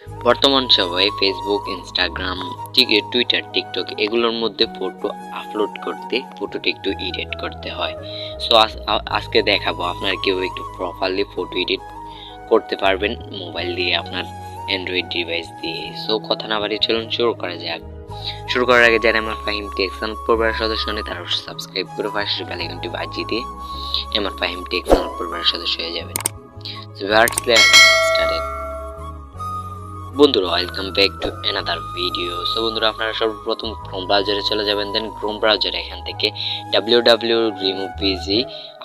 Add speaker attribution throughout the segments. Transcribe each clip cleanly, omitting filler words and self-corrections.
Speaker 1: বর্তমান সময়ে Facebook, Instagram, Twitter, TikTok এগুলোর মধ্যে ফটো আপলোড করতে ফটোটি একটু এডিট করতে হয়। সো আজকে দেখাবো আপনারা কিভাবে একটু প্রপারলি ফটো এডিট করতে পারবেন মোবাইল দিয়ে, আপনার অ্যান্ড্রয়েড ডিভাইস দিয়ে। সো কথা না বাড়িয়ে চলুন শুরু করা যাক। শুরু করার আগে যারা M.r Fahim Tech চ্যানেল পরিবারের সদস্য নেই তারা সাবস্ক্রাইব করে পাশে বেল আইকনটি বাজিয়ে দিয়ে M.r Fahim Tech চ্যানেল পরিবারের সদস্য হয়ে যাবেন। So let's start. বন্ধুরা, welcome back to another video. So বন্ধুরা, আপনারা সর্বপ্রথম ক্রোম ব্রাউজারে চলে যাবেন। দেন ক্রোম ব্রাউজারে এখান থেকে www.remove.pg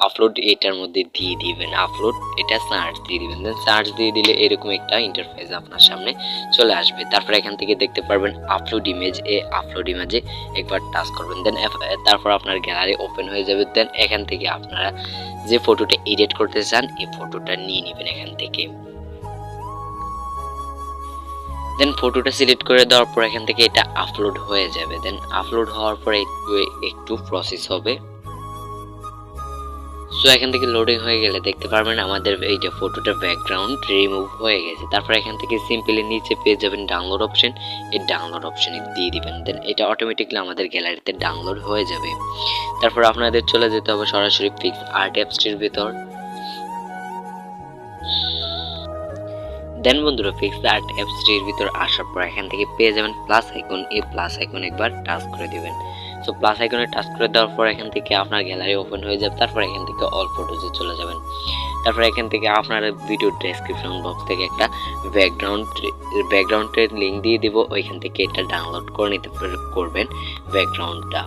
Speaker 1: আপলোড এটার মধ্যে দিয়ে দিবেন, আপলোড এটা সার্চ দিয়ে দিবেন। দেন সার্চ দিয়ে দিলে এরকম একটা ইন্টারফেস আপনার সামনে চলে আসবে। তারপর এখান থেকে দেখতে পারবেন আপলোড ইমেজ, আপলোড ইমেজে একবার টাচ করবেন। দেন তারপর আপনার গ্যালারি ওপেন হয়ে যাবে। দেন এখান থেকে আপনারা যে ফটোটা এডিট করতে চান এই ফটোটা নিয়ে নেবেন এখান থেকে। দেন ফটোটা সিলেক্ট করে দেওয়ার পর এখান থেকে এটা আপলোড হয়ে যাবে। দেন আপলোড হওয়ার পরে একটু প্রসেস হবে। সো এখান থেকে লোডিং হয়ে গেলে দেখতে পারবেন আমাদের এইটা ফটোটার ব্যাকগ্রাউন্ড রিমুভ হয়ে গেছে। তারপর এখান থেকে সিম্পলি নিচে পেয়ে যাবেন ডাউনলোড অপশন, এই ডাউনলোড অপশনে দিয়ে দিবেন। দেন এটা অটোমেটিকলি আমাদের গ্যালারিতে ডাউনলোড হয়ে যাবে। তারপর আপনাদের চলে যেতে হবে সরাসরি পিক্সআর্ট অ্যাপসটির ভিতর। দেন বন্ধুরা, পিক্সআর্ট অ্যাপসটির ভিতর আসার পর এখান থেকে পেয়ে যাবেন প্লাস আইকন, এই প্লাস আইকন একবার টাচ করে দিবেন। সো প্লাস আইকনে টাচ করে দেওয়ার পর এখান থেকে আপনার গ্যালারি ওপেন হয়ে যাবে। তারপর এখান থেকে অল ফটোজে চলে যাবেন। তারপর এখান থেকে আপনার ভিডিও ডেসক্রিপশন বক্স থেকে একটা ব্যাকগ্রাউন্ডের লিঙ্ক দিয়ে দিব, ওইখান থেকে এটা ডাউনলোড করে নিতে করবেন ব্যাকগ্রাউন্ডটা।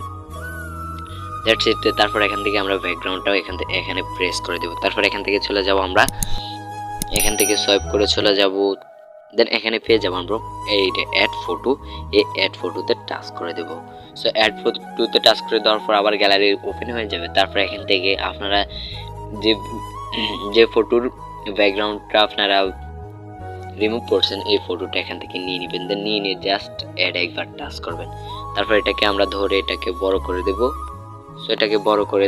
Speaker 1: That's it. তারপর এখান থেকে আমরা ব্যাকগ্রাউন্ডটাও এখানে প্রেস করে দেব। তারপর এখান থেকে চলে যাব, আমরা এখান থেকে সোয়াইপ করে চলে যাব। দেন এখানে পেয়ে যাবো আমরা এই অ্যাড ফটো, এই অ্যাড ফটোতে টাচ করে দেব। সো অ্যাড ফটোতে টাচ করে দেওয়ার পর আবার গ্যালারি ওপেন হয়ে যাবে। তারপর এখান থেকে আপনারা যে ফটোর ব্যাকগ্রাউন্ডটা আপনারা রিমুভ করছেন এই ফটোটা এখান থেকে নিয়ে নেবেন। দেন নিয়ে জাস্ট অ্যাড একবার টাচ করবেন। তারপর এটাকে আমরা ধরে এটাকে বড় করে দেব। সো এটাকে বড় করে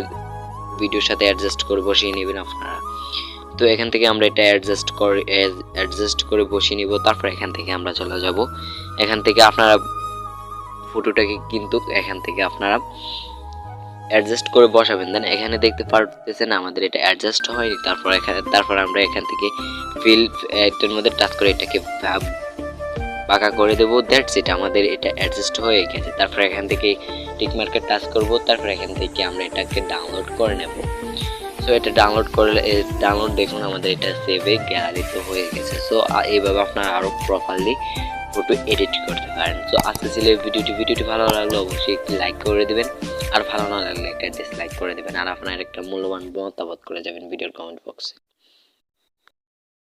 Speaker 1: ভিডিওর সাথে অ্যাডজাস্ট করে বসিয়ে নেবেন আপনারা। তো এখান থেকে আমরা এটা অ্যাডজাস্ট করে বসিয়ে নিব। তারপর এখান থেকে আমরা চলে যাব, এখান থেকে আপনারা ফটোটাকে কিন্তু এখান থেকে আপনারা অ্যাডজাস্ট করে বসাবেন। দেন এখানে দেখতে পারতেছেন আমাদের এটা অ্যাডজাস্ট হয়নি। তারপর আমরা এখান থেকে ফিল এটার মধ্যে টাচ করে এটাকে পাকা করে দেবো। দ্যাটস ইট, আমাদের এটা অ্যাডজাস্ট হয়ে গেছে। তারপর এখান থেকে টিক মার্কে টাচ করব। তারপর এখান থেকে আমরা এটাকে ডাউনলোড করে নেব। সো এটা ডাউনলোড করলে দেখুন আমাদের এটা সেভে গ্যালারিতে হয়ে গেছে। সো এইভাবে আপনারা আরও প্রপারলি ফটো এডিট করতে পারেন। সো আজকে ছিল ভিডিওটি ভালো লাগলে অবশ্যই একটি লাইক করে দেবেন, আর ভালো না লাগলে একটা ডিসলাইক করে দেবেন, আর আপনার একটা মূল্যবান মতামত করে যাবেন ভিডিওর কমেন্ট বক্সে।